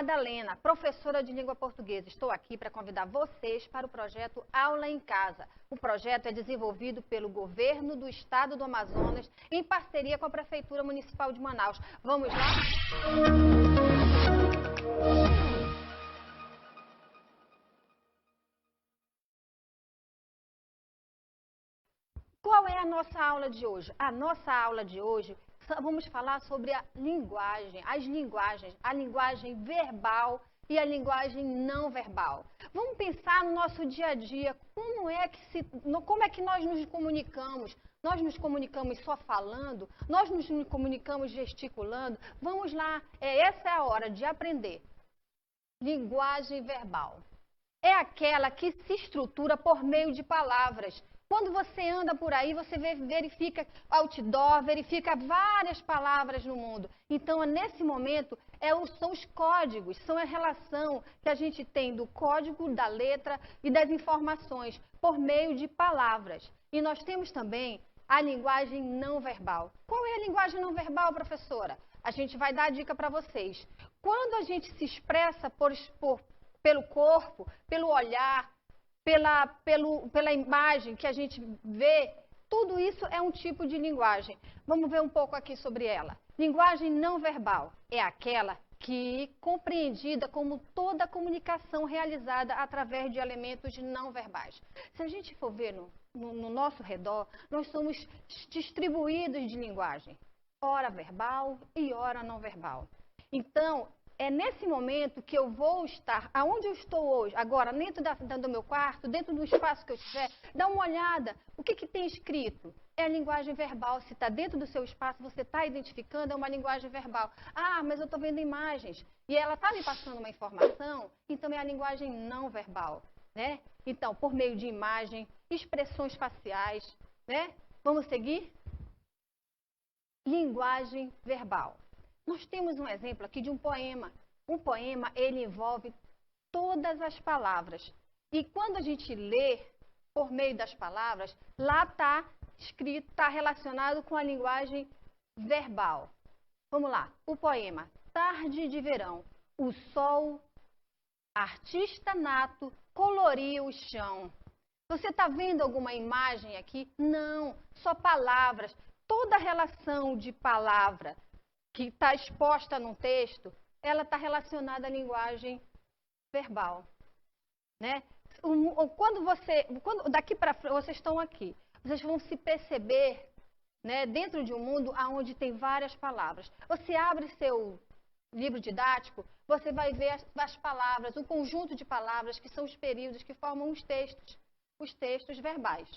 Madalena, professora de língua portuguesa. Estou aqui para convidar vocês para o projeto Aula em Casa. O projeto é desenvolvido pelo Governo do Estado do Amazonas em parceria com a Prefeitura Municipal de Manaus. Vamos lá? Qual é a nossa aula de hoje? A nossa aula de hoje, vamos falar sobre a linguagem, a linguagem verbal e a linguagem não verbal. Vamos pensar no nosso dia a dia, como é que nós nos comunicamos? Nós nos comunicamos só falando? Nós nos comunicamos gesticulando? Vamos lá, essa é a hora de aprender. Linguagem verbal. É aquela que se estrutura por meio de palavras. Quando você anda por aí, você verifica outdoor, verifica várias palavras no mundo. Então, nesse momento, são os códigos, são a relação que a gente tem do código, da letra e das informações por meio de palavras. E nós temos também a linguagem não verbal. Qual é a linguagem não verbal, professora? A gente vai dar a dica para vocês. Quando a gente se expressa pelo corpo, pelo olhar, pela imagem que a gente vê, tudo isso é um tipo de linguagem. Vamos ver um pouco aqui sobre ela. Linguagem não verbal é aquela que é compreendida como toda a comunicação realizada através de elementos não verbais. Se a gente for ver no nosso redor, nós somos distribuídos de linguagem, ora verbal e ora não verbal. Então, é nesse momento que eu vou estar, aonde eu estou hoje, agora, dentro do meu quarto, dentro do espaço que eu estiver, dá uma olhada, o que tem escrito? É a linguagem verbal, se está dentro do seu espaço, você está identificando, é uma linguagem verbal. Ah, mas eu estou vendo imagens, e ela está me passando uma informação, então é a linguagem não verbal, né? Então, por meio de imagem, expressões faciais, né? Vamos seguir? Linguagem verbal. Nós temos um exemplo aqui de um poema. Um poema, ele envolve todas as palavras. E quando a gente lê por meio das palavras, lá está escrito, está relacionado com a linguagem verbal. Vamos lá, o poema. Tarde de verão, o sol, artista nato, coloria o chão. Você está vendo alguma imagem aqui? Não, só palavras. Toda a relação de palavra que está exposta num texto, ela está relacionada à linguagem verbal, né? Daqui para frente, vocês estão aqui, vocês vão se perceber, né, dentro de um mundo onde tem várias palavras. Você abre seu livro didático, você vai ver as palavras, um conjunto de palavras que são os períodos que formam os textos verbais.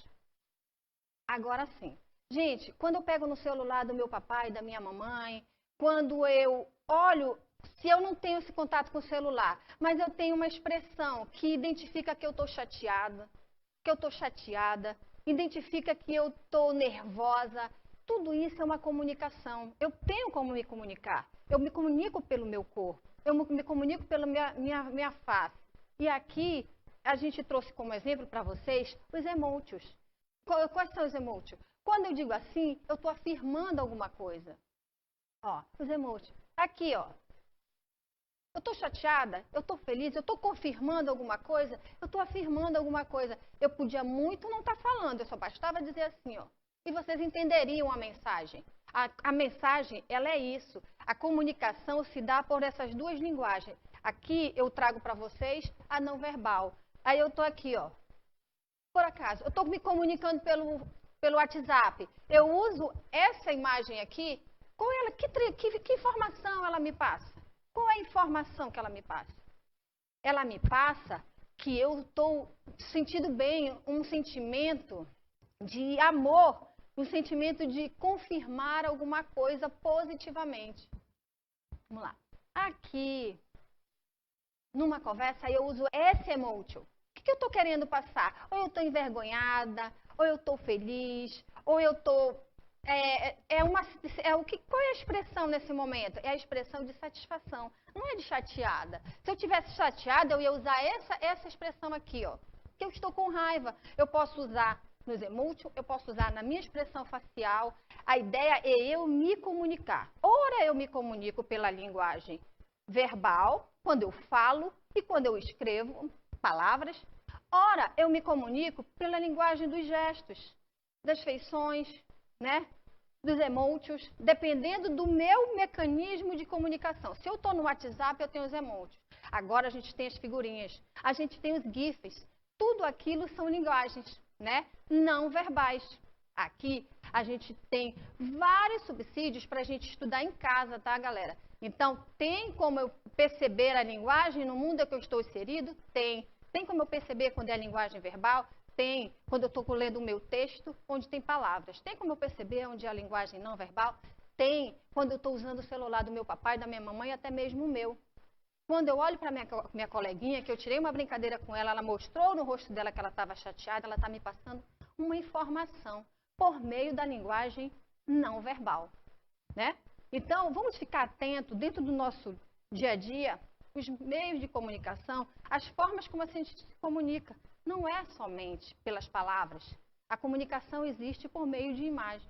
Agora sim. Gente, quando eu pego no celular do meu papai, da minha mamãe, quando eu olho, se eu não tenho esse contato com o celular, mas eu tenho uma expressão que identifica que eu estou chateada, identifica que eu estou nervosa, tudo isso é uma comunicação. Eu tenho como me comunicar. Eu me comunico pelo meu corpo, eu me comunico pela minha face. E aqui, a gente trouxe como exemplo para vocês os emojis. Quais são os emojis? Quando eu digo assim, eu estou afirmando alguma coisa. Ó, os emojis. Aqui, ó. Eu estou chateada, eu estou feliz, eu estou confirmando alguma coisa, eu estou afirmando alguma coisa. Eu podia muito não estar falando, eu só bastava dizer assim, ó. E vocês entenderiam a mensagem. A mensagem, ela é isso. A comunicação se dá por essas duas linguagens. Aqui eu trago para vocês a não verbal. Aí eu estou aqui, ó. Por acaso, eu estou me comunicando pelo WhatsApp. Eu uso essa imagem aqui. Que informação ela me passa? Qual é a informação que ela me passa? Ela me passa que eu estou sentindo bem um sentimento de amor, um sentimento de confirmar alguma coisa positivamente. Vamos lá. Aqui, numa conversa, eu uso esse emoji. O que eu estou querendo passar? Ou eu estou envergonhada, ou eu estou feliz, ou eu estou... Qual é a expressão nesse momento? É a expressão de satisfação, não é de chateada. Se eu tivesse chateada, eu ia usar essa expressão aqui, ó. Que eu estou com raiva. Eu posso usar nos emojis, eu posso usar na minha expressão facial. A ideia é eu me comunicar. Ora eu me comunico pela linguagem verbal, quando eu falo e quando eu escrevo palavras. Ora, eu me comunico pela linguagem dos gestos, das feições, né? Dos emojis, dependendo do meu mecanismo de comunicação. Se eu estou no WhatsApp, eu tenho os emojis. Agora a gente tem as figurinhas, a gente tem os GIFs. Tudo aquilo são linguagens, né? Não verbais. Aqui a gente tem vários subsídios para a gente estudar em casa, tá, galera? Então, tem como eu perceber a linguagem no mundo que eu estou inserido? Tem. Tem como eu perceber quando é a linguagem verbal? Tem. Quando eu estou lendo o meu texto, onde tem palavras. Tem como eu perceber onde é a linguagem não verbal? Tem. Quando eu estou usando o celular do meu papai, da minha mamãe, até mesmo o meu. Quando eu olho para minha coleguinha, que eu tirei uma brincadeira com ela, ela mostrou no rosto dela que ela estava chateada, ela está me passando uma informação por meio da linguagem não verbal, né? Então, vamos ficar atento dentro do nosso dia a dia, os meios de comunicação, as formas como a gente se comunica. Não é somente pelas palavras. A comunicação existe por meio de imagem.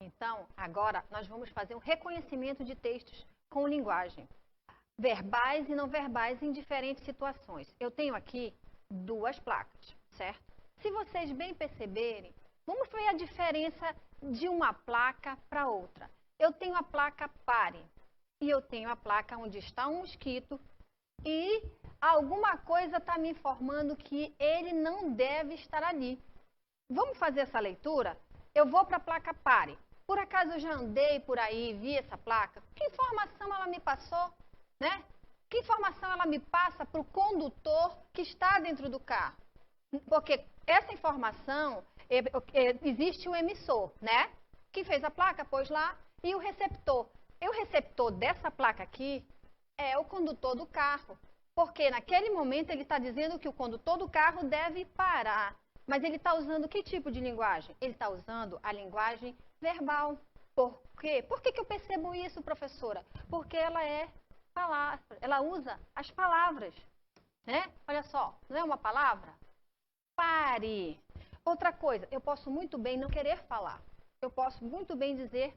Então, agora nós vamos fazer um reconhecimento de textos com linguagem. Verbais e não verbais em diferentes situações. Eu tenho aqui 2 placas, certo? Se vocês bem perceberem, vamos ver a diferença de uma placa para outra. Eu tenho a placa pare e eu tenho a placa onde está um mosquito e alguma coisa está me informando que ele não deve estar ali. Vamos fazer essa leitura? Eu vou para a placa pare. Por acaso eu já andei por aí e vi essa placa? Que informação ela me passou? Né? Que informação ela me passa para o condutor que está dentro do carro? Porque essa informação, existe o emissor, né? Que fez a placa, pôs lá, e o receptor. E o receptor dessa placa aqui é o condutor do carro. Porque naquele momento ele está dizendo que o condutor do carro deve parar. Mas ele está usando que tipo de linguagem? Ele está usando a linguagem verbal. Por quê? Por que eu percebo isso, professora? Porque ela é palavra, ela usa as palavras, né? Olha só, não é uma palavra? Pare. Outra coisa, eu posso muito bem não querer falar. Eu posso muito bem dizer,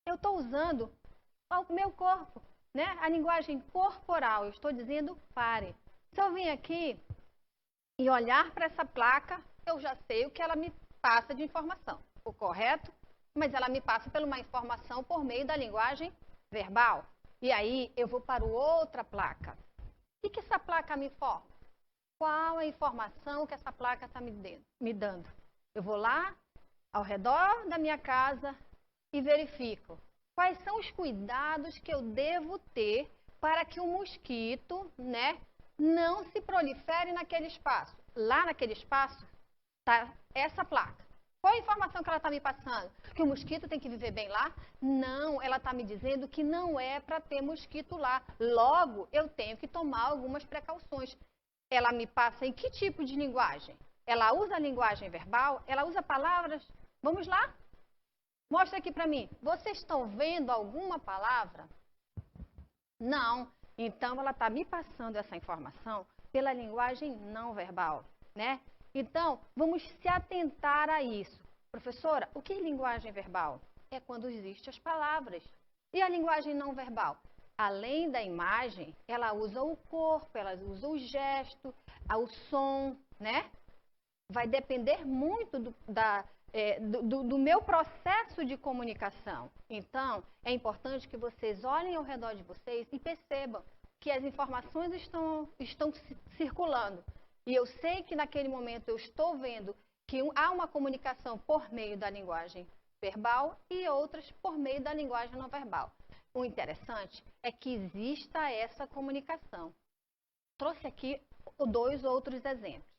eu estou usando o meu corpo, né? A linguagem corporal, eu estou dizendo pare. Se eu vim aqui e olhar para essa placa, eu já sei o que ela me passa de informação. O correto? Mas ela me passa por uma informação por meio da linguagem verbal. E aí eu vou para outra placa. O que essa placa me informa? Qual a informação que essa placa está me dando? Eu vou lá, ao redor da minha casa, e verifico quais são os cuidados que eu devo ter para que o mosquito, né, não se prolifere naquele espaço. Lá naquele espaço está essa placa. Qual a informação que ela está me passando? Que o mosquito tem que viver bem lá? Não, ela está me dizendo que não é para ter mosquito lá. Logo, eu tenho que tomar algumas precauções. Ela me passa em que tipo de linguagem? Ela usa a linguagem verbal? Ela usa palavras? Vamos lá? Mostra aqui para mim. Vocês estão vendo alguma palavra? Não. Então, ela está me passando essa informação pela linguagem não verbal, né? Então, vamos se atentar a isso. Professora, o que é linguagem verbal? É quando existem as palavras. E a linguagem não verbal? Além da imagem, ela usa o corpo, ela usa o gesto, o som, né? Vai depender muito do meu processo de comunicação. Então, é importante que vocês olhem ao redor de vocês e percebam que as informações estão circulando. E eu sei que naquele momento eu estou vendo que há uma comunicação por meio da linguagem verbal e outras por meio da linguagem não verbal. O interessante é que exista essa comunicação. Trouxe aqui 2 outros exemplos.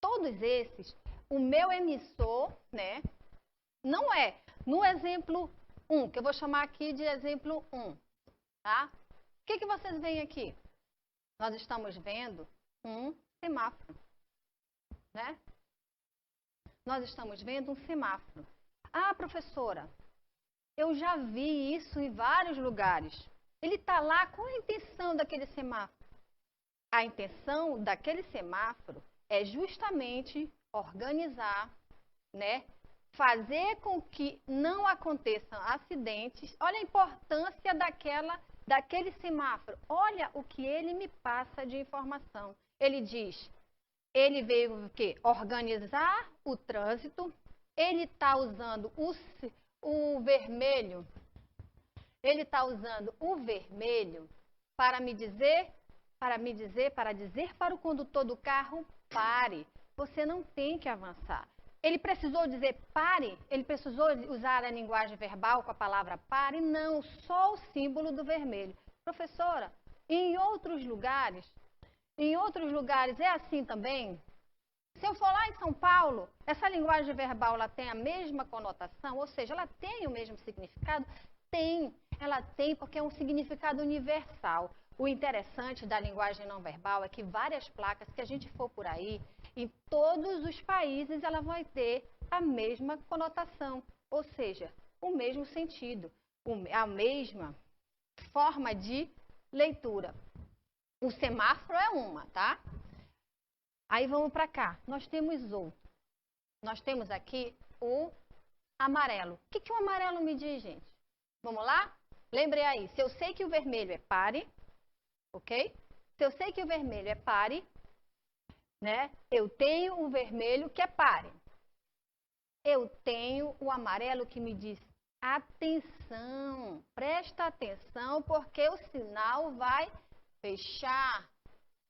Todos esses, o meu emissor, né, não é. No exemplo 1, que eu vou chamar aqui de exemplo 1, tá? O que vocês veem aqui? Nós estamos vendo um semáforo, né? Nós estamos vendo um semáforo. Ah, professora, eu já vi isso em vários lugares. Ele está lá, qual a intenção daquele semáforo? A intenção daquele semáforo é justamente organizar, né? Fazer com que não aconteçam acidentes. Olha a importância daquela daquele semáforo. Olha o que ele me passa de informação. Ele diz, ele veio o quê? Organizar o trânsito. Ele está usando o vermelho. Ele está usando o vermelho para dizer para o condutor do carro, pare. Você não tem que avançar. Ele precisou dizer pare? Ele precisou usar a linguagem verbal com a palavra pare? Não, só o símbolo do vermelho. Professora, em outros lugares é assim também? Se eu for lá em São Paulo, essa linguagem verbal ela tem a mesma conotação, ou seja, ela tem o mesmo significado? Tem, ela tem porque é um significado universal. O interessante da linguagem não verbal é que várias placas que a gente for por aí, em todos os países ela vai ter a mesma conotação, ou seja, o mesmo sentido, a mesma forma de leitura. O semáforo é uma, tá? Aí vamos para cá. Nós temos outro. Nós temos aqui o amarelo. O que o amarelo me diz, gente? Vamos lá? Lembre aí, se eu sei que o vermelho é pare, ok? Se eu sei que o vermelho é pare, né? Eu tenho o vermelho que é pare. Eu tenho o amarelo que me diz atenção, presta atenção porque o sinal vai fechar,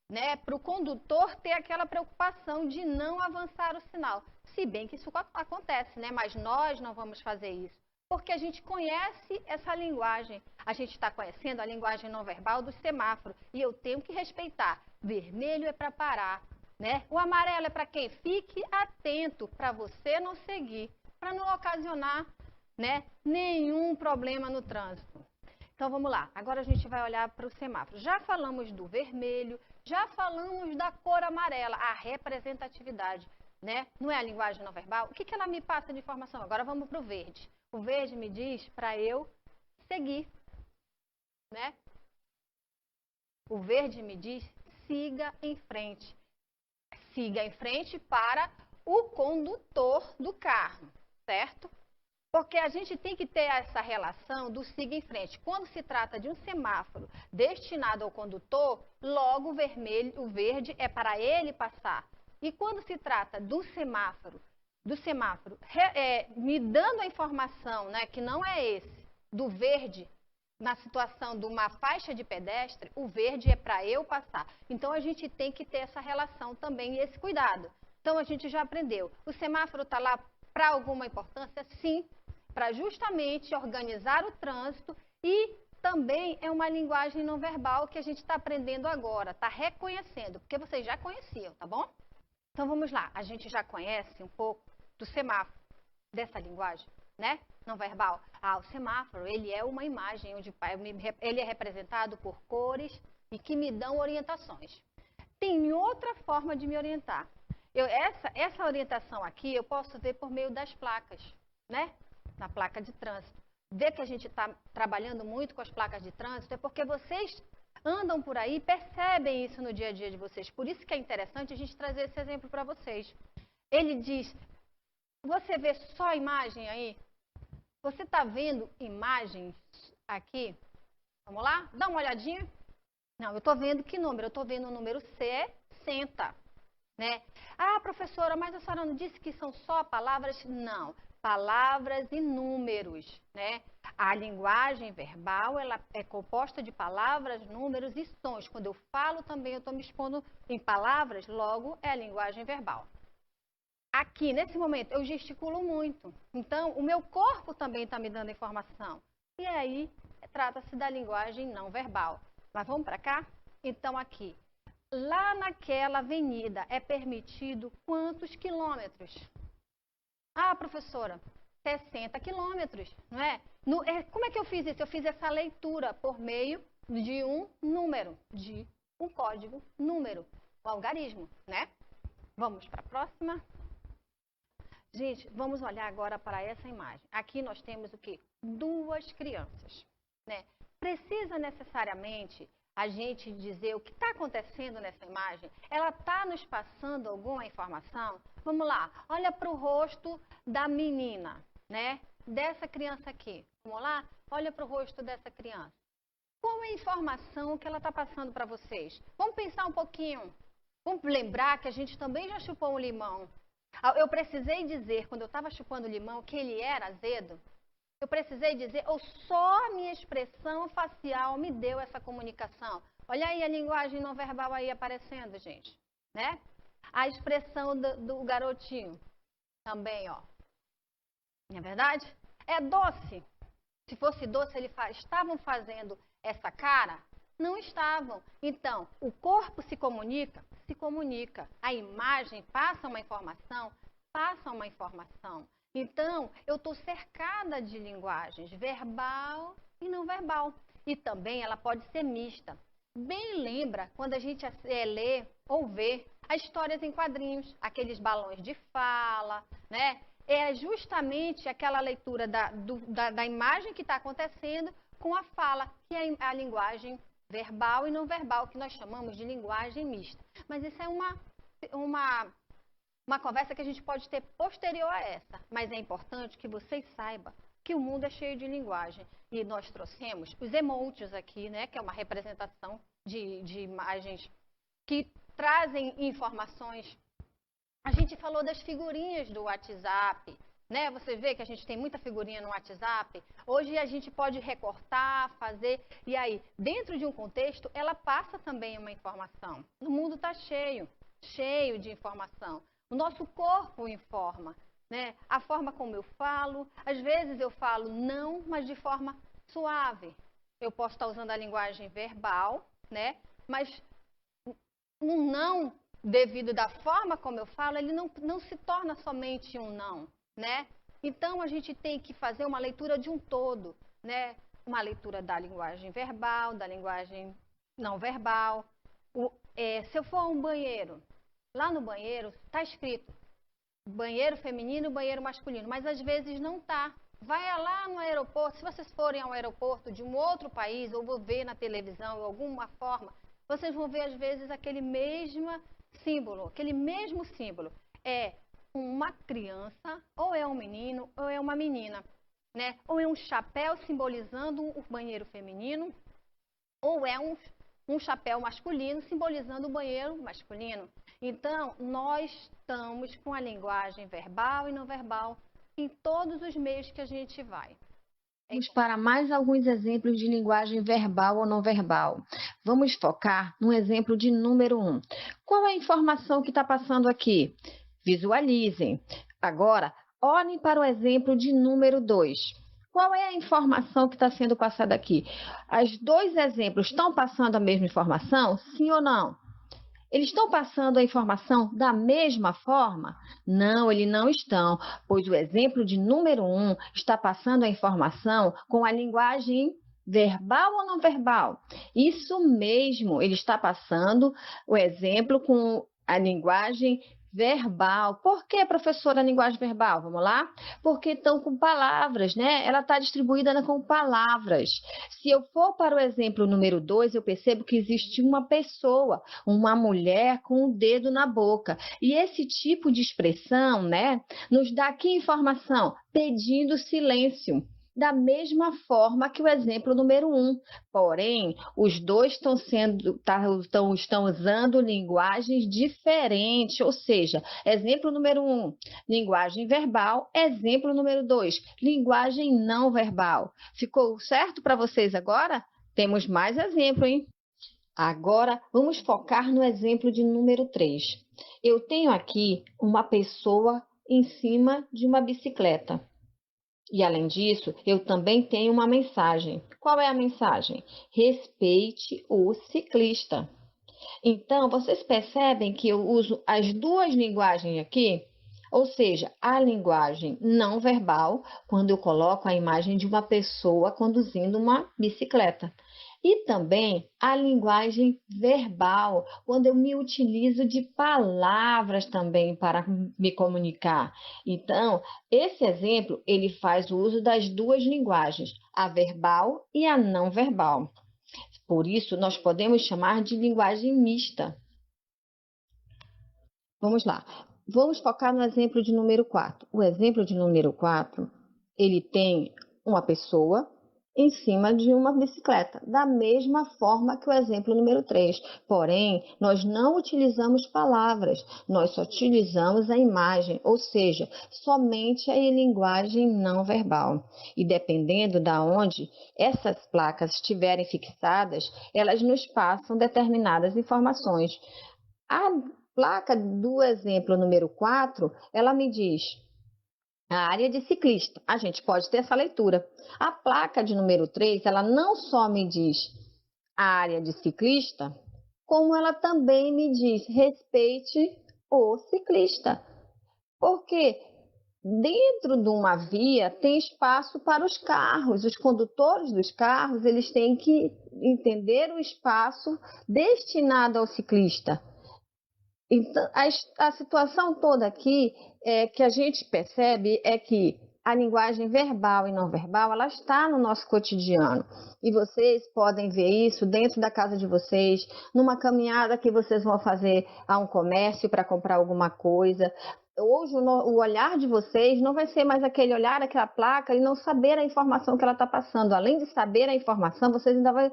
né? Para o condutor ter aquela preocupação de não avançar o sinal. Se bem que isso acontece, né? Mas nós não vamos fazer isso. Porque a gente conhece essa linguagem. A gente está conhecendo a linguagem não verbal do semáforo. E eu tenho que respeitar. Vermelho é para parar, né? O amarelo é para quem? Fique atento para você não seguir, para não ocasionar, né, nenhum problema no trânsito. Então vamos lá. Agora a gente vai olhar para o semáforo. Já falamos do vermelho, já falamos da cor amarela, a representatividade, né? Não é a linguagem não verbal? O que ela me passa de informação? Agora vamos para o verde. O verde me diz para eu seguir, né? O verde me diz siga em frente. Siga em frente para o condutor do carro, certo? Porque a gente tem que ter essa relação do siga em frente. Quando se trata de um semáforo destinado ao condutor, logo o verde é para ele passar. E quando se trata do semáforo me dando a informação, né, que não é esse, do verde, na situação de uma faixa de pedestre, o verde é para eu passar. Então, a gente tem que ter essa relação também e esse cuidado. Então, a gente já aprendeu. O semáforo está lá para alguma importância? Sim, para justamente organizar o trânsito e também é uma linguagem não verbal que a gente está aprendendo agora, está reconhecendo, porque vocês já conheciam, tá bom? Então, vamos lá. A gente já conhece um pouco do semáforo, dessa linguagem, né? Não verbal. O semáforo, ele é uma imagem onde ele é representado por cores e que me dão orientações. Tem outra forma de me orientar. Essa orientação aqui eu posso ver por meio das placas, né? Na placa de trânsito. Ver que a gente está trabalhando muito com as placas de trânsito é porque vocês andam por aí e percebem isso no dia a dia de vocês. Por isso que é interessante a gente trazer esse exemplo para vocês. Ele diz, você vê só imagem aí? Você está vendo imagens aqui? Vamos lá? Dá uma olhadinha. Não, eu estou vendo que número? Eu estou vendo o número 60, né? Professora, mas a senhora não disse que são só palavras? Não, palavras e números, né? A linguagem verbal, ela é composta de palavras, números e sons. Quando eu falo também, eu estou me expondo em palavras, logo é a linguagem verbal. Aqui, nesse momento, eu gesticulo muito. Então, o meu corpo também está me dando informação. E aí, trata-se da linguagem não verbal. Mas vamos para cá? Então, aqui. Lá naquela avenida é permitido quantos quilômetros? Professora, 60 quilômetros, não é? Como é que eu fiz isso? Eu fiz essa leitura por meio de um número, de um código número, um algarismo, né? Vamos para a próxima. Gente, vamos olhar agora para essa imagem. Aqui nós temos o quê? Duas crianças, né? Precisa necessariamente a gente dizer o que está acontecendo nessa imagem? Ela está nos passando alguma informação? Vamos lá, olha para o rosto da menina, né? Dessa criança aqui. Vamos lá? Olha para o rosto dessa criança. qual é a informação que ela está passando para vocês? Vamos pensar um pouquinho. Vamos lembrar que a gente também já chupou um limão. Eu precisei dizer, quando eu estava chupando o limão, que ele era azedo. Eu precisei dizer, ou só a minha expressão facial me deu essa comunicação. Olha aí a linguagem não verbal aí aparecendo, gente. Né? A expressão do garotinho também, ó. Não é verdade? É doce. Se fosse doce, estavam fazendo essa cara? Não estavam. Então, o corpo se comunica? Se comunica. A imagem passa uma informação? Passa uma informação. Então, eu estou cercada de linguagens verbal e não verbal. E também ela pode ser mista. Bem lembra quando a gente lê ou vê as histórias em quadrinhos, aqueles balões de fala, né? É justamente aquela leitura da imagem que está acontecendo com a fala, que é a linguagem verbal e não verbal, que nós chamamos de linguagem mista. Mas isso é uma conversa que a gente pode ter posterior a essa. Mas é importante que vocês saibam que o mundo é cheio de linguagem. E nós trouxemos os emojis aqui, né, que é uma representação de imagens que trazem informações. A gente falou das figurinhas do WhatsApp, né? Você vê que a gente tem muita figurinha no WhatsApp. Hoje a gente pode recortar, fazer, e aí, dentro de um contexto, ela passa também uma informação. O mundo está cheio de informação. O nosso corpo informa, né? A forma como eu falo, às vezes eu falo não, mas de forma suave. Eu posso estar usando a linguagem verbal, né? Mas um não, devido da forma como eu falo, ele não se torna somente um não, né? Então, a gente tem que fazer uma leitura de um todo, né? Uma leitura da linguagem verbal, da linguagem não verbal. Se eu for a um banheiro, lá no banheiro está escrito banheiro feminino, banheiro masculino, mas às vezes não está. Vai lá no aeroporto, se vocês forem ao aeroporto de um outro país, ou vou ver na televisão, de alguma forma, vocês vão ver às vezes aquele mesmo símbolo. É uma criança, ou é um menino, ou é uma menina, né? Ou é um chapéu simbolizando o banheiro feminino, ou é um chapéu masculino simbolizando o banheiro masculino. Então, nós estamos com a linguagem verbal e não verbal em todos os meios que a gente vai. Vamos para mais alguns exemplos de linguagem verbal ou não verbal. Vamos focar no exemplo de número 1. Qual é a informação que está passando aqui? Visualizem. Agora, olhem para o exemplo de número 2. Qual é a informação que está sendo passada aqui? Os dois exemplos estão passando a mesma informação? Sim ou não? Eles estão passando a informação da mesma forma? Não, eles não estão, pois o exemplo de número 1 está passando a informação com a linguagem verbal ou não verbal? Isso mesmo, ele está passando o exemplo com a linguagem verbal. Por que, professora, a linguagem verbal? Vamos lá? Porque estão com palavras, né? Ela está distribuída com palavras. Se eu for para o exemplo número 2, eu percebo que existe uma pessoa, uma mulher com o dedo na boca. E esse tipo de expressão, né, nos dá que informação? Pedindo silêncio. Da mesma forma que o exemplo número 1. Porém, os dois estão usando linguagens diferentes, ou seja, exemplo número 1, linguagem verbal, exemplo número 2, linguagem não verbal. Ficou certo para vocês agora? Temos mais exemplo, hein? Agora, vamos focar no exemplo de número 3. Eu tenho aqui uma pessoa em cima de uma bicicleta. E, além disso, eu também tenho uma mensagem. Qual é a mensagem? Respeite o ciclista. Então, vocês percebem que eu uso as duas linguagens aqui? Ou seja, a linguagem não verbal, quando eu coloco a imagem de uma pessoa conduzindo uma bicicleta. E também a linguagem verbal, quando eu me utilizo de palavras também para me comunicar. Então, esse exemplo, ele faz o uso das duas linguagens, a verbal e a não verbal. Por isso, nós podemos chamar de linguagem mista. Vamos lá. Vamos focar no exemplo de número 4. O exemplo de número 4, ele tem uma pessoa em cima de uma bicicleta, da mesma forma que o exemplo número 3. Porém, nós não utilizamos palavras, nós só utilizamos a imagem, ou seja, somente a linguagem não verbal. E dependendo da onde essas placas estiverem fixadas, elas nos passam determinadas informações. A placa do exemplo número 4, ela me diz a área de ciclista. A gente pode ter essa leitura. A placa de número 3, ela não só me diz a área de ciclista, como ela também me diz respeite o ciclista. Porque dentro de uma via tem espaço para os carros. Os condutores dos carros, eles têm que entender o espaço destinado ao ciclista. Então, a situação toda aqui que a gente percebe é que a linguagem verbal e não verbal, ela está no nosso cotidiano. E vocês podem ver isso dentro da casa de vocês, numa caminhada que vocês vão fazer a um comércio para comprar alguma coisa. Hoje, o olhar de vocês não vai ser mais aquele olhar, aquela placa e não saber a informação que ela está passando. Além de saber a informação, vocês ainda vão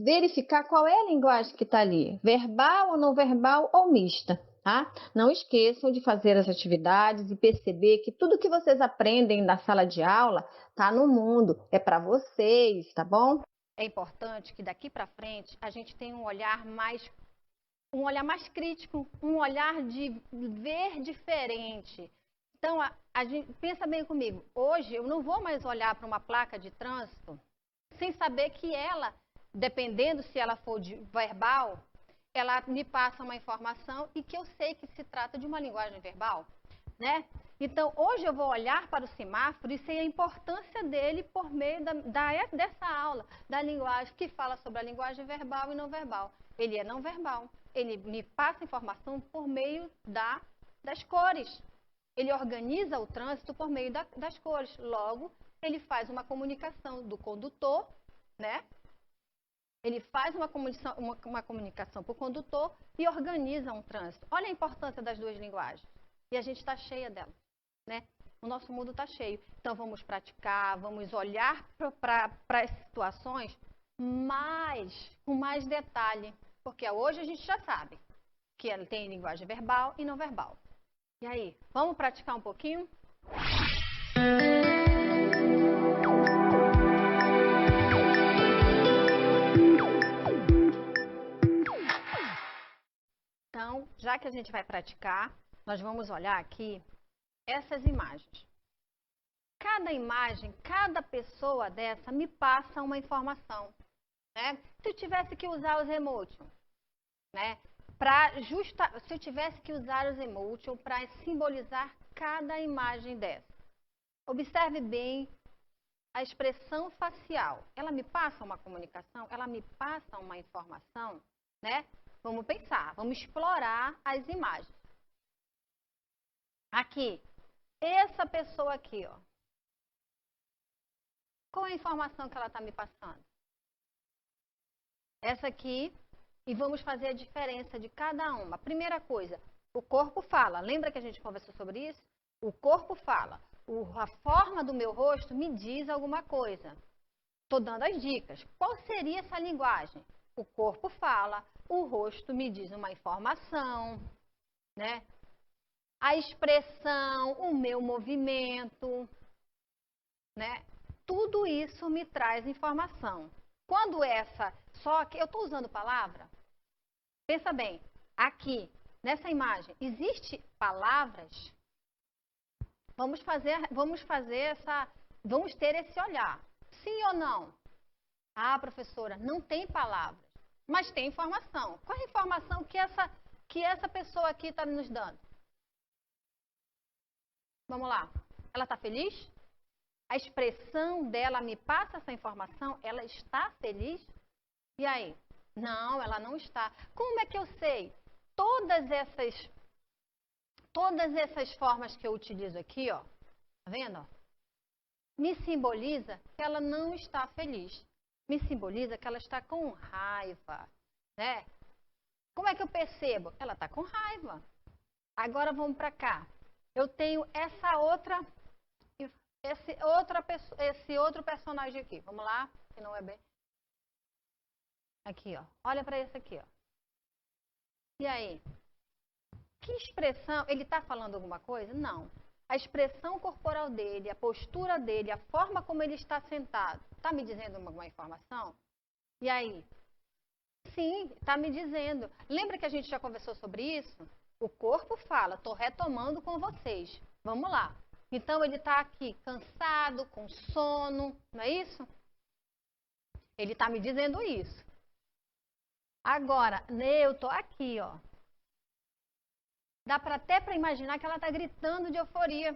verificar qual é a linguagem que está ali, verbal ou não verbal ou mista. Tá? Não esqueçam de fazer as atividades e perceber que tudo que vocês aprendem na sala de aula está no mundo, é para vocês, tá bom? É importante que daqui para frente a gente tenha um olhar mais crítico, um olhar de ver diferente. Então, a gente, pensa bem comigo, hoje eu não vou mais olhar para uma placa de trânsito sem saber que ela, dependendo se ela for verbal, ela me passa uma informação e que eu sei que se trata de uma linguagem verbal, né? Então, hoje eu vou olhar para o semáforo e sei a importância dele por meio dessa aula, da linguagem, que fala sobre a linguagem verbal e não verbal. Ele é não verbal, ele me passa informação por meio das cores. Ele organiza o trânsito por meio das cores. Logo, ele faz uma comunicação do condutor, né? Ele faz uma comunicação para o condutor e organiza um trânsito. Olha a importância das duas linguagens. E a gente está cheia delas, né? O nosso mundo está cheio. Então, vamos praticar, vamos olhar para as situações com mais detalhe. Porque hoje a gente já sabe que ela tem linguagem verbal e não verbal. E aí, vamos praticar um pouquinho? Então, já que a gente vai praticar, nós vamos olhar aqui essas imagens. Cada imagem, cada pessoa dessa me passa uma informação, né? Se eu tivesse que usar os emotions, né? Se eu tivesse que usar os emotions para simbolizar cada imagem dessa. Observe bem a expressão facial. Ela me passa uma comunicação? Ela me passa uma informação, né? Vamos pensar, vamos explorar as imagens. Aqui, essa pessoa aqui, ó. Qual é a informação que ela está me passando? Essa aqui, e vamos fazer a diferença de cada uma. Primeira coisa, o corpo fala. Lembra que a gente conversou sobre isso? O corpo fala. A forma do meu rosto me diz alguma coisa. Estou dando as dicas. Qual seria essa linguagem? O corpo fala, o rosto me diz uma informação, né? A expressão, o meu movimento, né? Tudo isso me traz informação. Quando só que eu estou usando palavra, pensa bem, aqui, nessa imagem, existe palavras? Vamos ter esse olhar. Sim ou não? Ah, professora, não tem palavras, mas tem informação. Qual é a informação que essa pessoa aqui está nos dando? Vamos lá. Ela está feliz? A expressão dela me passa essa informação? Ela está feliz? E aí? Não, ela não está. Como é que eu sei? Todas essas formas que eu utilizo aqui, ó, tá vendo? Ó, me simboliza que ela não está feliz. Me simboliza que ela está com raiva, né? Como é que eu percebo? Ela está com raiva. Agora vamos para cá. Eu tenho essa outra esse outro personagem aqui. Vamos lá, que não é bem. Aqui, ó. Olha para esse aqui, ó. E aí? Que expressão? Ele está falando alguma coisa? Não. A expressão corporal dele, a postura dele, a forma como ele está sentado, está me dizendo alguma informação? E aí? Sim, está me dizendo. Lembra que a gente já conversou sobre isso? O corpo fala, estou retomando com vocês. Vamos lá. Então, ele está aqui cansado, com sono, não é isso? Ele está me dizendo isso. Agora, eu estou aqui, ó. Dá até para imaginar que ela está gritando de euforia.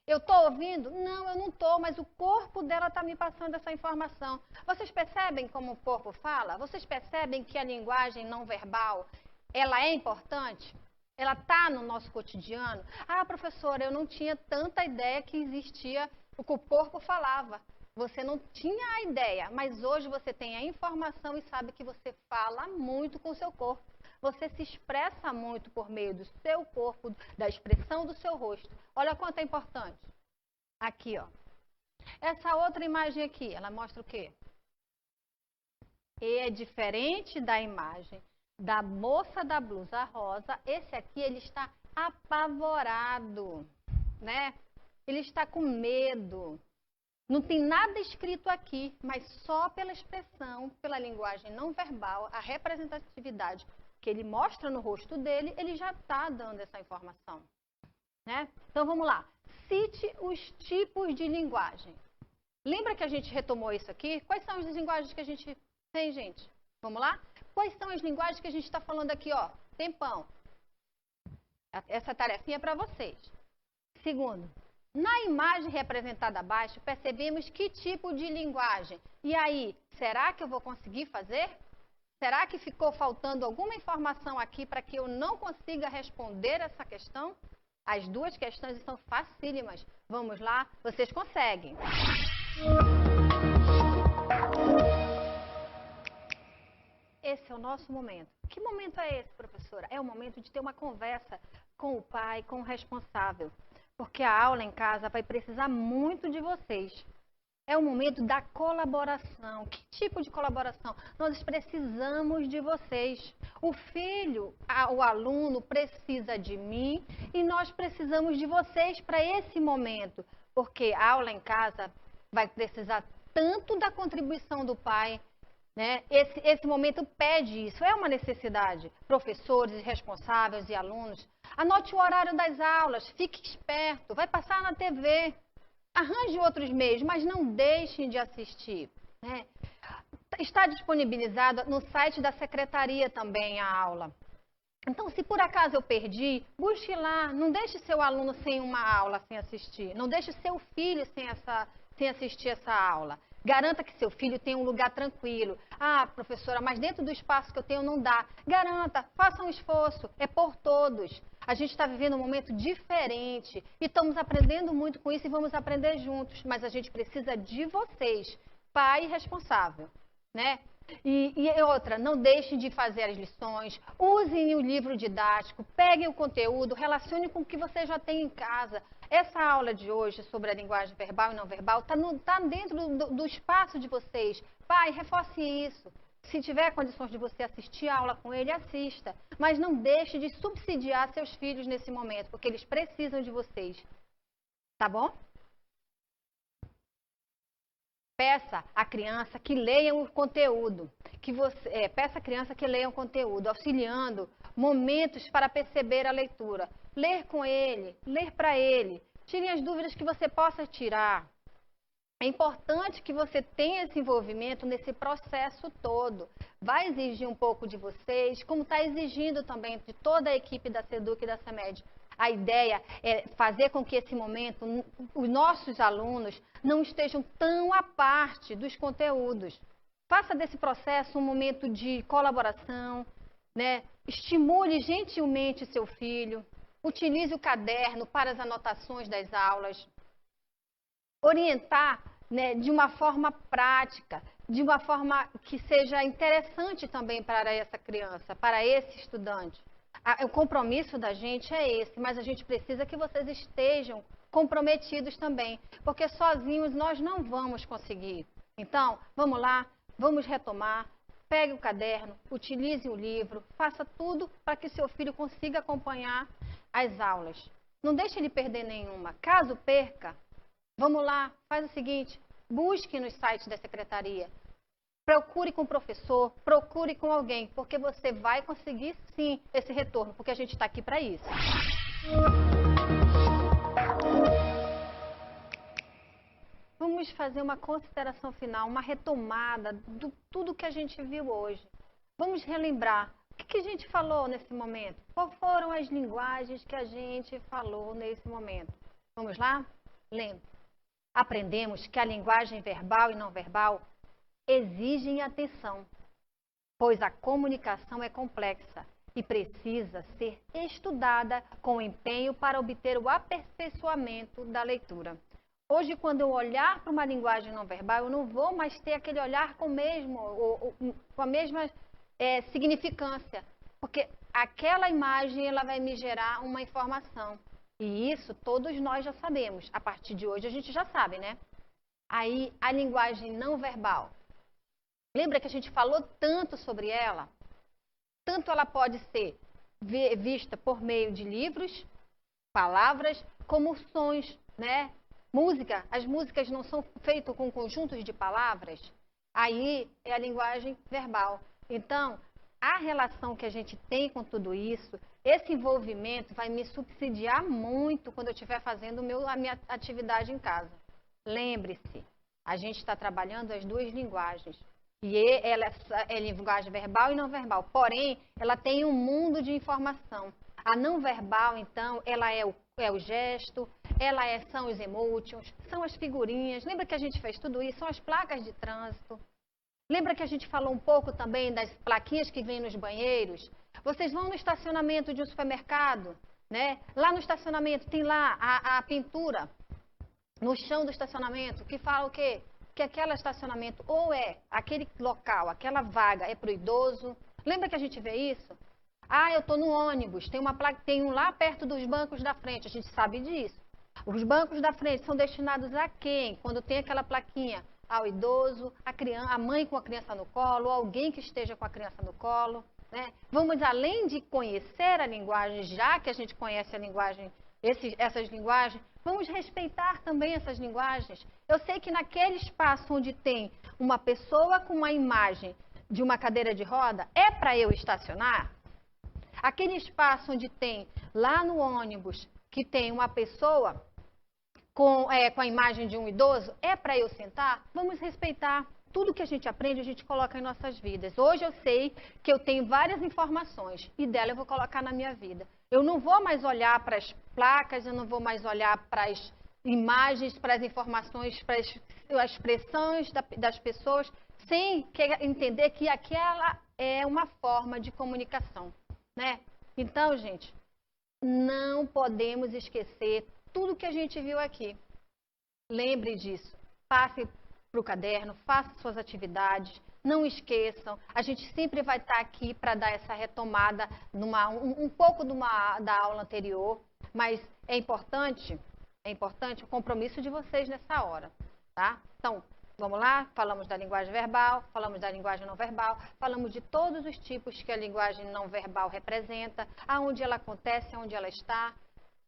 Eu estou ouvindo? Não, eu não estou, mas o corpo dela está me passando essa informação. Vocês percebem como o corpo fala? Vocês percebem que a linguagem não verbal, ela é importante? Ela está no nosso cotidiano? Ah, professora, eu não tinha tanta ideia que existia o que o corpo falava. Você não tinha a ideia, mas hoje você tem a informação e sabe que você fala muito com o seu corpo. Você se expressa muito por meio do seu corpo, da expressão do seu rosto. Olha quanto é importante. Aqui, ó. Essa outra imagem aqui, ela mostra o quê? E é diferente da imagem da moça da blusa rosa. Esse aqui, ele está apavorado, né? Ele está com medo. Não tem nada escrito aqui, mas só pela expressão, pela linguagem não verbal, a representatividade que ele mostra no rosto dele, ele já está dando essa informação, né? Então, vamos lá. Cite os tipos de linguagem. Lembra que a gente retomou isso aqui? Quais são as linguagens que a gente tem, gente? Vamos lá? Quais são as linguagens que a gente está falando aqui, ó? Tempão. Essa tarefinha é para vocês. Segundo, na imagem representada abaixo, percebemos que tipo de linguagem. E aí, será que eu vou conseguir fazer? Será que ficou faltando alguma informação aqui para que eu não consiga responder essa questão? As duas questões são facílimas. Vamos lá? Vocês conseguem. Esse é o nosso momento. Que momento é esse, professora? É o momento de ter uma conversa com o pai, com o responsável. Porque a aula em casa vai precisar muito de vocês. É o momento da colaboração. Que tipo de colaboração? Nós precisamos de vocês. O filho, o aluno precisa de mim e nós precisamos de vocês para esse momento. Porque a aula em casa vai precisar tanto da contribuição do pai, né? Esse momento pede isso, é uma necessidade. Professores, responsáveis e alunos. Anote o horário das aulas, fique esperto, vai passar na TV. Arranje outros meios, mas não deixem de assistir, né? Está disponibilizada no site da secretaria também a aula. Então, se por acaso eu perdi, busque lá. Não deixe seu aluno sem uma aula, sem assistir. Não deixe seu filho sem assistir essa aula. Garanta que seu filho tenha um lugar tranquilo. Ah, professora, mas dentro do espaço que eu tenho não dá. Garanta, faça um esforço, é por todos. A gente está vivendo um momento diferente e estamos aprendendo muito com isso e vamos aprender juntos. Mas a gente precisa de vocês, pai responsável, né? E outra, não deixem de fazer as lições, usem o livro didático, peguem o conteúdo, relacionem com o que você já tem em casa. Essa aula de hoje sobre a linguagem verbal e não verbal está dentro do espaço de vocês. Pai, reforce isso. Se tiver condições de você assistir a aula com ele, assista. Mas não deixe de subsidiar seus filhos nesse momento, porque eles precisam de vocês. Tá bom? Peça a criança que leiam o conteúdo. Peça a criança que leiam o conteúdo, auxiliando momentos para perceber a leitura. Ler com ele, ler para ele. Tirem as dúvidas que você possa tirar. É importante que você tenha esse envolvimento nesse processo todo. Vai exigir um pouco de vocês, como está exigindo também de toda a equipe da SEDUC e da SEMED. A ideia é fazer com que esse momento, os nossos alunos não estejam tão à parte dos conteúdos. Faça desse processo um momento de colaboração, né? Estimule gentilmente seu filho. Utilize o caderno para as anotações das aulas. Orientar, né, de uma forma prática, de uma forma que seja interessante também para essa criança, para esse estudante. O compromisso da gente é esse, mas a gente precisa que vocês estejam comprometidos também, porque sozinhos nós não vamos conseguir. Então, vamos lá, vamos retomar, pegue o caderno, utilize o livro, faça tudo para que seu filho consiga acompanhar as aulas. Não deixe ele perder nenhuma. Caso perca, vamos lá, faz o seguinte, busque nos sites da secretaria. Procure com o professor, procure com alguém, porque você vai conseguir sim esse retorno, porque a gente está aqui para isso. Vamos fazer uma consideração final, uma retomada de tudo que a gente viu hoje. Vamos relembrar o que a gente falou nesse momento. Quais foram as linguagens que a gente falou nesse momento? Vamos lá? Lembre. Aprendemos que a linguagem verbal e não verbal exigem atenção, pois a comunicação é complexa e precisa ser estudada com empenho para obter o aperfeiçoamento da leitura. Hoje, quando eu olhar para uma linguagem não verbal, eu não vou mais ter aquele olhar com a mesma significância, porque aquela imagem ela vai me gerar uma informação. E isso todos nós já sabemos. A partir de hoje a gente já sabe, né? Aí, a linguagem não verbal. Lembra que a gente falou tanto sobre ela? Tanto ela pode ser vista por meio de livros, palavras, como sons, né? Música. As músicas não são feitas com conjuntos de palavras? Aí é a linguagem verbal. Então, a relação que a gente tem com tudo isso, esse envolvimento vai me subsidiar muito quando eu estiver fazendo a minha atividade em casa. Lembre-se, a gente está trabalhando as duas linguagens. E ela é linguagem verbal e não verbal. Porém, ela tem um mundo de informação. A não verbal, então, ela é o gesto, são os emotions, são as figurinhas. Lembra que a gente fez tudo isso? São as placas de trânsito. Lembra que a gente falou um pouco também das plaquinhas que vêm nos banheiros? Vocês vão no estacionamento de um supermercado, né? Lá no estacionamento tem lá a pintura no chão do estacionamento que fala o quê? Que aquele estacionamento ou aquele local, aquela vaga é para o idoso. Lembra que a gente vê isso? Ah, eu estou no ônibus, tem uma placa, tem um lá perto dos bancos da frente, a gente sabe disso. Os bancos da frente são destinados a quem? Quando tem aquela plaquinha, ao idoso, a criança, a mãe com a criança no colo, alguém que esteja com a criança no colo. Né? Vamos, além de conhecer a linguagem, já que a gente conhece a linguagem, essas linguagens, vamos respeitar também essas linguagens. Eu sei que naquele espaço onde tem uma pessoa com uma imagem de uma cadeira de roda, é para eu estacionar? Aquele espaço onde tem, lá no ônibus, que tem uma pessoa com a imagem de um idoso, é para eu sentar? Vamos respeitar. Tudo que a gente aprende, a gente coloca em nossas vidas. Hoje eu sei que eu tenho várias informações e dela eu vou colocar na minha vida. Eu não vou mais olhar para as placas, eu não vou mais olhar para as imagens, para as informações, para as expressões das pessoas, sem entender que aquela é uma forma de comunicação. Né? Então, gente, não podemos esquecer tudo que a gente viu aqui. Lembre disso. Passe para o caderno, faça suas atividades, não esqueçam. A gente sempre vai estar aqui para dar essa retomada um pouco da aula anterior, mas é importante o compromisso de vocês nessa hora. Tá? Então, vamos lá, falamos da linguagem verbal, falamos da linguagem não verbal, falamos de todos os tipos que a linguagem não verbal representa, aonde ela acontece, aonde ela está,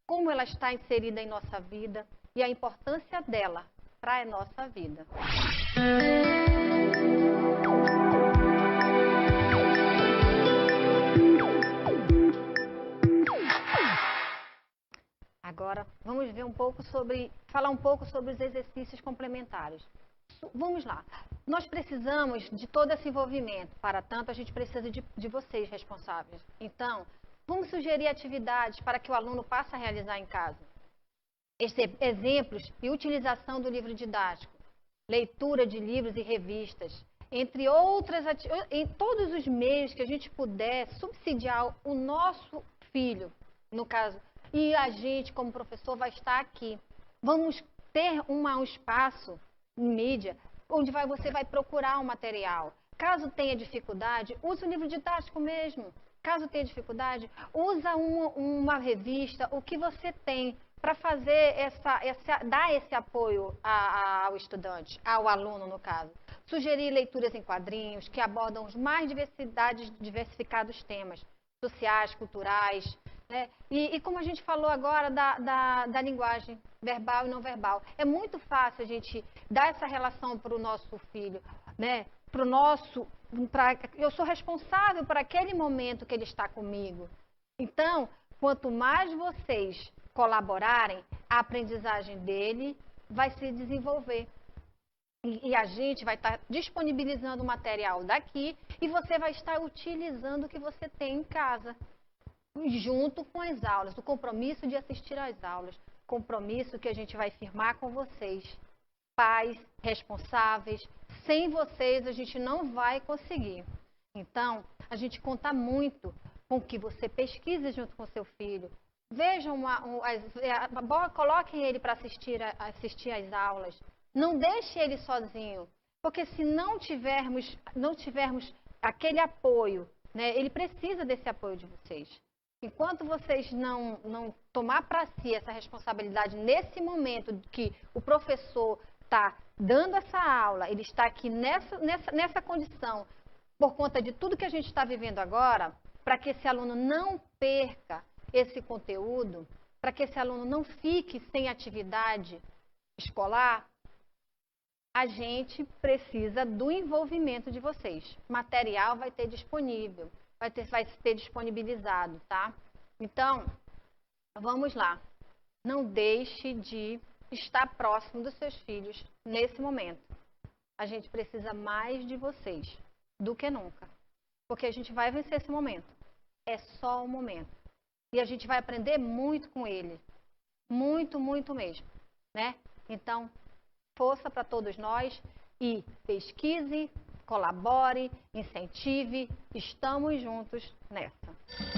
como ela está inserida em nossa vida e a importância dela para a nossa vida. Agora, vamos ver falar um pouco sobre os exercícios complementares. Vamos lá. Nós precisamos de todo esse envolvimento. Para tanto, a gente precisa de vocês responsáveis. Então, vamos sugerir atividades para que o aluno possa realizar em casa. Exemplos e utilização do livro didático, leitura de livros e revistas, entre outras atividades, em todos os meios que a gente puder subsidiar o nosso filho, no caso, e a gente, como professor, vai estar aqui. Vamos ter um espaço em mídia, onde você vai procurar um material. Caso tenha dificuldade, use o livro didático mesmo. Caso tenha dificuldade, usa uma revista, o que você tem. para fazer dar esse apoio ao estudante, ao aluno, no caso. Sugerir leituras em quadrinhos que abordam os mais diversificados temas sociais, culturais, né? E como a gente falou agora da linguagem verbal e não verbal, é muito fácil a gente dar essa relação para o nosso filho, né? Eu sou responsável por aquele momento que ele está comigo. Então, quanto mais vocês colaborarem, a aprendizagem dele vai se desenvolver. E a gente vai estar disponibilizando o material daqui e você vai estar utilizando o que você tem em casa, junto com as aulas, o compromisso de assistir às aulas, compromisso que a gente vai firmar com vocês, pais responsáveis. Sem vocês a gente não vai conseguir. Então, a gente conta muito com que você pesquise junto com seu filho. Vejam, coloquem ele para assistir às aulas. Não deixe ele sozinho, porque se não tivermos aquele apoio, né, ele precisa desse apoio de vocês. Enquanto vocês não tomar para si essa responsabilidade nesse momento que o professor está dando essa aula, ele está aqui nessa condição, por conta de tudo que a gente está vivendo agora, para que esse aluno não perca esse conteúdo, para que esse aluno não fique sem atividade escolar, a gente precisa do envolvimento de vocês. Material vai ter disponível, vai ter disponibilizado, tá? Então, vamos lá. Não deixe de estar próximo dos seus filhos nesse momento. A gente precisa mais de vocês do que nunca, porque a gente vai vencer esse momento. É só um momento. E a gente vai aprender muito com ele. Muito, muito mesmo, né? Então, força para todos nós e pesquise, colabore, incentive. Estamos juntos nessa.